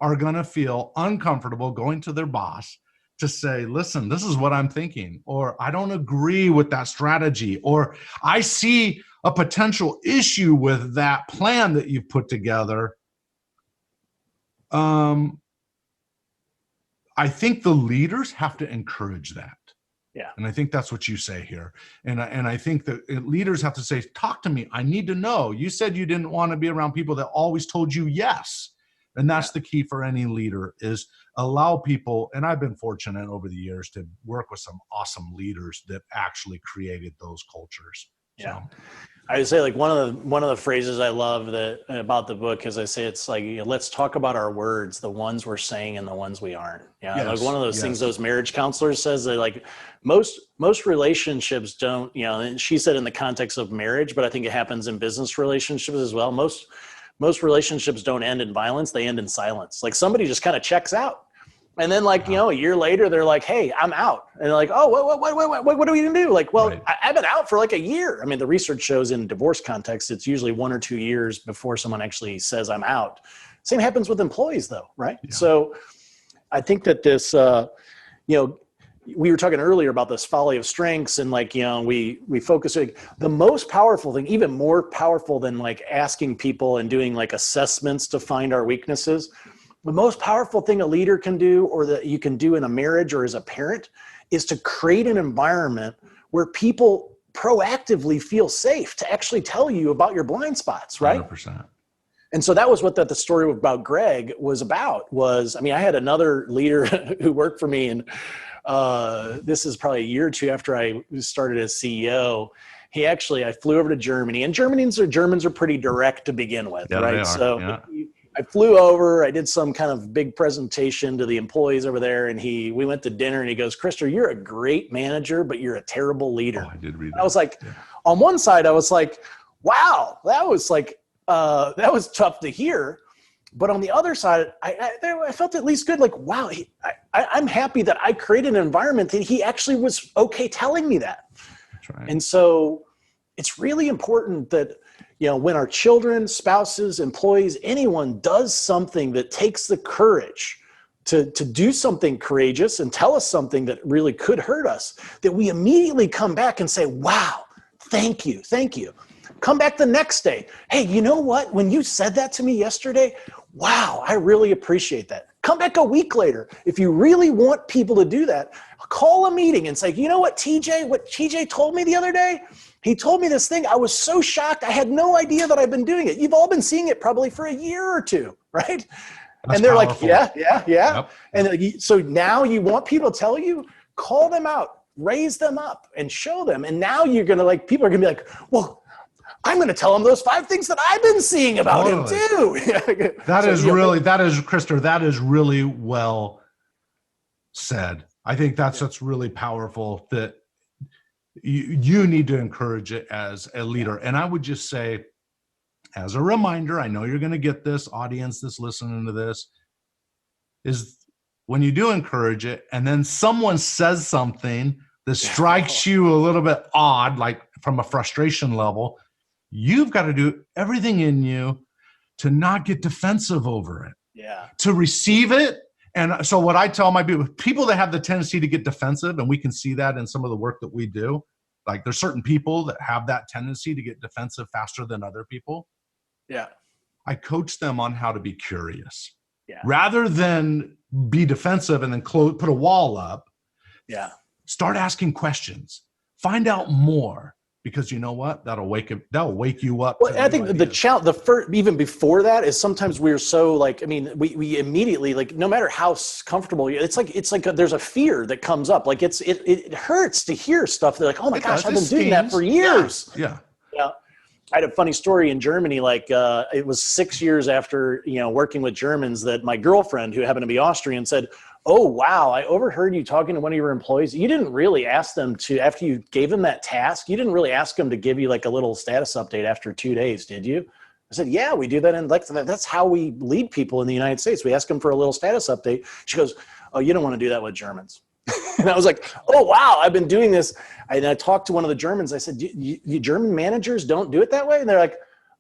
are going to feel uncomfortable going to their boss to say, listen, this is what I'm thinking, or I don't agree with that strategy, or I see a potential issue with that plan that you've put together. I think the leaders have to encourage that. Yeah. And I think that's what you say here. And I think that leaders have to say, talk to me. I need to know. You said you didn't want to be around people that always told you yes. And that's the key for any leader, is allow people. And I've been fortunate over the years to work with some awesome leaders that actually created those cultures. Yeah. So. I would say, like, one of the phrases I love about the book is, I say, it's like, let's talk about our words, the ones we're saying and the ones we aren't. Yeah. Like one of those things those marriage counselors says, that like most relationships don't, and she said in the context of marriage, but I think it happens in business relationships as well. Most relationships don't end in violence. They end in silence. Like somebody just kind of checks out. And then a year later, they're like, hey, I'm out. And they're like, oh, what are we going to do? Like, well, right. I've been out for like a year. I mean, the research shows in divorce context, it's usually 1 or 2 years before someone actually says I'm out. Same happens with employees though, right? Yeah. So I think that this, we were talking earlier about this folly of strengths, and we focus, like, the most powerful thing, even more powerful than like asking people and doing like assessments to find our weaknesses. The most powerful thing a leader can do, or that you can do in a marriage or as a parent, is to create an environment where people proactively feel safe to actually tell you about your blind spots, right? 100%. And so that was what the story about Greg was about. I had another leader who worked for me, and this is probably a year or two after I started as CEO. I flew over to Germany, and Germans are pretty direct to begin with, right? So I flew over, I did some kind of big presentation to the employees over there, and we went to dinner, and he goes, Krister, you're a great manager, but you're a terrible leader. Oh, I did read that. I was like, on one side, I was like, wow, that was tough to hear. But on the other side, I felt at least good. Like, wow, I'm happy that I created an environment that he actually was okay telling me that. That's right. And so it's really important that, when our children, spouses, employees, anyone does something that takes the courage to do something courageous and tell us something that really could hurt us, that we immediately come back and say, wow, thank you. Come back the next day. Hey, you know what? When you said that to me yesterday, wow, I really appreciate that. Come back a week later. If you really want people to do that, call a meeting and say, you know what TJ told me the other day? He told me this thing. I was so shocked. I had no idea that I've been doing it. You've all been seeing it probably for a year or two, right? That's and they're powerful. Like, yeah. Yep. And so now you want people to tell you, call them out, raise them up, and show them. And now you're going to people are going to be like, well, I'm going to tell them those 5 things that I've been seeing about him too. Krister, that is really well said. I think that's really powerful, that you need to encourage it as a leader. And I would just say, as a reminder, I know you're going to get this, audience that's listening to this, is when you do encourage it and then someone says something that strikes you a little bit odd, like from a frustration level, you've got to do everything in you to not get defensive over it. Yeah. To receive it. And so what I tell my people that have the tendency to get defensive, and we can see that in some of the work that we do, like there's certain people that have that tendency to get defensive faster than other people. Yeah. I coach them on how to be curious. Yeah. Rather than be defensive and then put a wall up. Yeah. Start asking questions. Find out more. Because you know what? That'll wake you up. Well, I think the challenge, the first, even before that, is sometimes we're so we immediately, no matter how comfortable you, it's like there's a fear that comes up. Like it hurts to hear stuff. They're like, oh my gosh, I've been doing that for years. Yeah. I had a funny story in Germany. It was 6 years after, working with Germans, that my girlfriend, who happened to be Austrian, said, oh, wow, I overheard you talking to one of your employees. You didn't really ask them to, after you gave them that task, you didn't really ask them to give you a little status update after 2 days, did you? I I said, yeah, we do that. And like, that's how we lead people in the United States. We ask them for a little status update. She goes, oh, you don't want to do that with Germans. And I was like, oh, wow, I've been doing this. And I talked to one of the Germans. I said, you German managers don't do it that way? And they're like,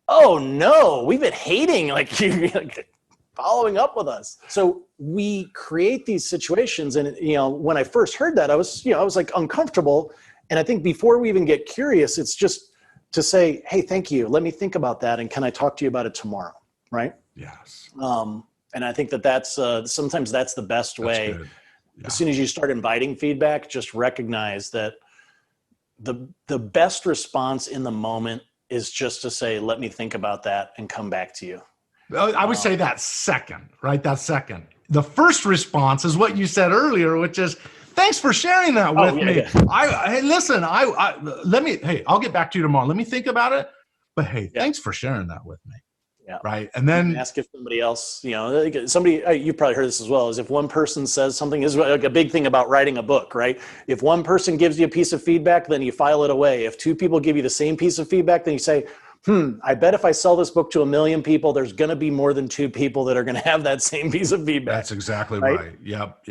oh, no, we've been hating like you following up with us. So we create these situations. And, when I first heard that, I was like uncomfortable. And I think before we even get curious, it's just to say, hey, thank you. Let me think about that. And can I talk to you about it tomorrow? Right. Yes. And I think that's sometimes that's the best way. Good. Yeah. As soon as you start inviting feedback, just recognize that the best response in the moment is just to say, let me think about that and come back to you. I would say that second, right? That second. The first response is what you said earlier, which is, thanks for sharing that with me. Yeah. Hey, listen, I'll get back to you tomorrow. Let me think about it. But hey, thanks for sharing that with me. Yeah. Right. And then ask if somebody else, you probably heard this as well, is if one person says something, is like a big thing about writing a book, right? If one person gives you a piece of feedback, then you file it away. If two people give you the same piece of feedback, then you say, I bet if I sell this book to 1 million people, there's going to be more than 2 people that are going to have that same piece of feedback. That's exactly right. Yep.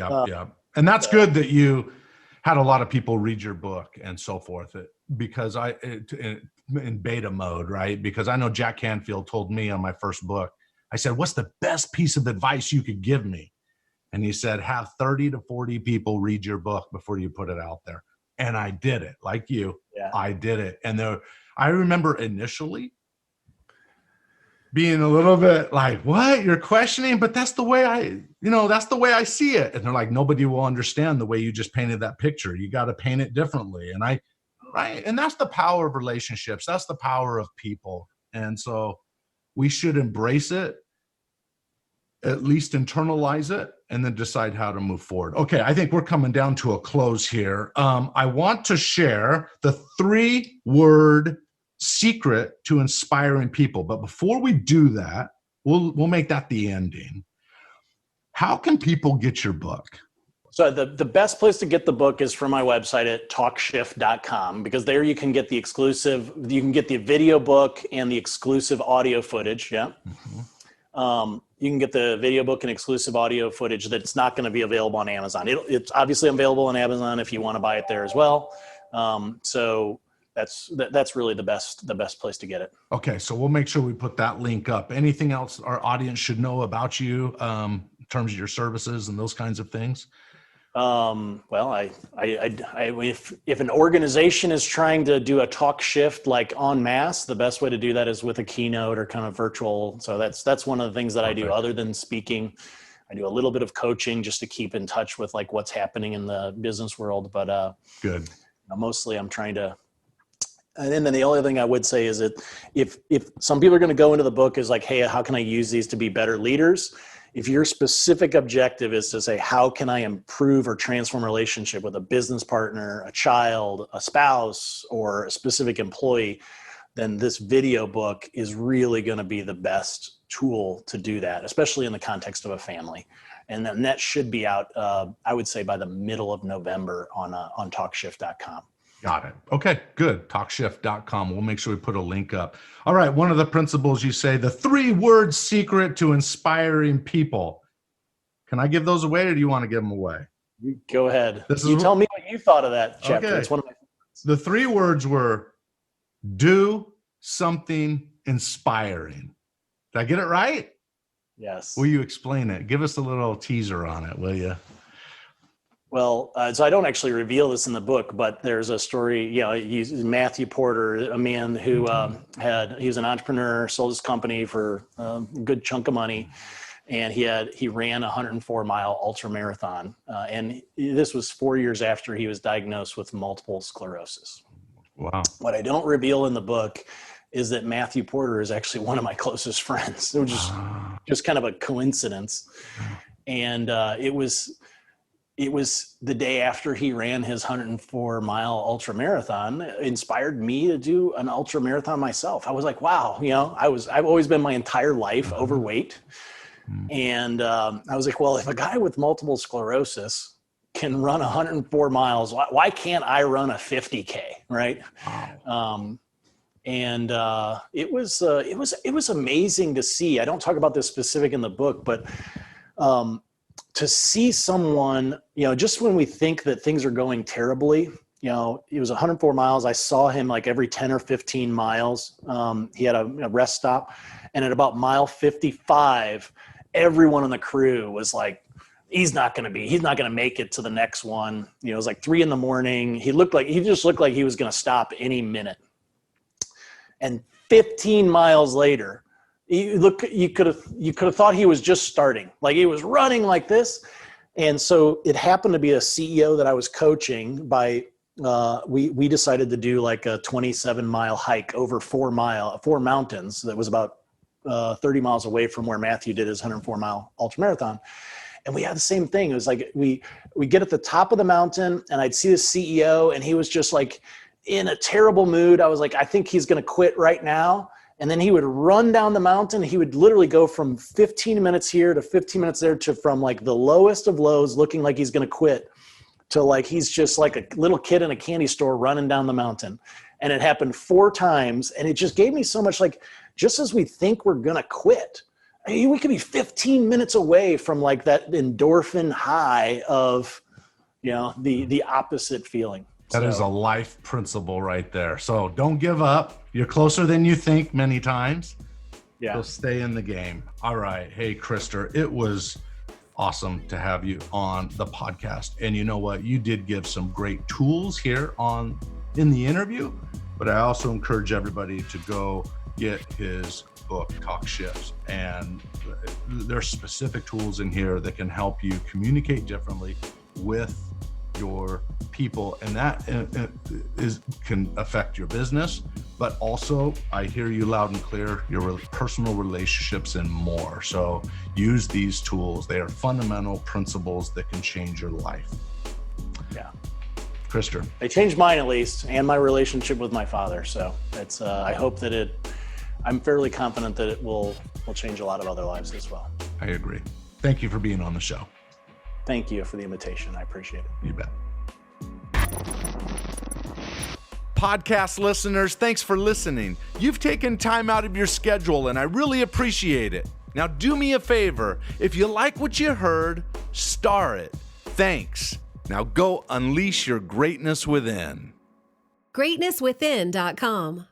And that's good that you had a lot of people read your book and so forth, because in beta mode, right? Because I know Jack Canfield told me on my first book, I said, what's the best piece of advice you could give me? And he said, have 30 to 40 people read your book before you put it out there. And I did it, like you. Yeah. I did it. And I remember initially being a little bit like, what, you're questioning? But that's the way I see it. And they're like, nobody will understand the way you just painted that picture. You got to paint it differently. And that's the power of relationships. That's the power of people. And so we should embrace it, at least internalize it, and then decide how to move forward. Okay, I think we're coming down to a close here. I want to share the 3-word secret to inspiring people. But before we do that, we'll make that the ending. How can people get your book? So the best place to get the book is from my website at talkshift.com, because there you can get the video book and the exclusive audio footage. Yeah. Mm-hmm. You can get the video book and exclusive audio footage that's not going to be available on Amazon. It's obviously available on Amazon if you want to buy it there as well. So that's really the best place to get it. Okay. So we'll make sure we put that link up. Anything else our audience should know about you, in terms of your services and those kinds of things? Well, if an organization is trying to do a talk shift like en masse, the best way to do that is with a keynote or kind of virtual. So that's one of the things that I do other than speaking. I do a little bit of coaching just to keep in touch with like what's happening in the business world. But good. Mostly I'm trying to. And then the only thing I would say is that if some people are going to go into the book is like, hey, how can I use these to be better leaders? If your specific objective is to say, how can I improve or transform a relationship with a business partner, a child, a spouse, or a specific employee, then this video book is really going to be the best tool to do that, especially in the context of a family. And then that should be out, I would say, by the middle of November on talkshift.com. Got it. Okay, good. Talkshift.com. We'll make sure we put a link up. All right. One of the principles you say, the 3-word secret to inspiring people. Can I give those away or do you want to give them away? You go ahead. Tell me what you thought of that chapter. Okay. It's one of my favorites. The 3 words were do something inspiring. Did I get it right? Yes. Will you explain it? Give us a little teaser on it, will you? Well, so I don't actually reveal this in the book, but there's a story, he's Matthew Porter, a man who he was an entrepreneur, sold his company for a good chunk of money. And he ran a 104-mile ultra marathon. And this was 4 years after he was diagnosed with multiple sclerosis. Wow. What I don't reveal in the book is that Matthew Porter is actually one of my closest friends. It was just kind of a coincidence. And it was the day after he ran his 104-mile ultra marathon, inspired me to do an ultra marathon myself. I was like, wow, I've always been my entire life overweight. And I was like, well, if a guy with multiple sclerosis can run 104 miles, why can't I run a 50K, right? And it was amazing to see. I don't talk about this specific in the book, but to see someone, just when we think that things are going terribly, it was 104 miles. I saw him like every 10 or 15 miles. He had a rest stop, and at about mile 55, everyone on the crew was like, he's not going to make it to the next one. It was like 3 a.m. He just looked like he was going to stop any minute. And 15 miles later, you could have thought he was just starting. Like he was running like this. And so it happened to be a CEO that I was coaching by, we decided to do like a 27-mile hike over 4 mountains that was about 30 miles away from where Matthew did his 104-mile ultramarathon. And we had the same thing. It was like we get at the top of the mountain, and I'd see the CEO, and he was just like in a terrible mood. I was like, I think he's going to quit right now. And then he would run down the mountain. He would literally go from 15 minutes here to 15 minutes there to from like the lowest of lows, looking like he's going to quit, to like he's just like a little kid in a candy store running down the mountain. And it happened 4 times. And it just gave me so much, like, just as we think we're going to quit, we could be 15 minutes away from like that endorphin high of, the opposite feeling. That is a life principle right there. So don't give up. You're closer than you think many times. Yeah. So stay in the game. All right. Hey, Krister, it was awesome to have you on the podcast. And you know what? You did give some great tools here in the interview, but I also encourage everybody to go get his book, Talk Shifts. And there's specific tools in here that can help you communicate differently with your people, and that can affect your business, but also, I hear you loud and clear, your personal relationships and more. So use these tools. They are fundamental principles that can change your life. Yeah. Krister. They changed mine, at least, and my relationship with my father. So it's, I hope that I'm fairly confident that it will change a lot of other lives as well. I agree. Thank you for being on the show. Thank you for the invitation. I appreciate it. You bet. Podcast listeners, thanks for listening. You've taken time out of your schedule, and I really appreciate it. Now, do me a favor. If you like what you heard, star it. Thanks. Now go unleash your greatness within. GreatnessWithin.com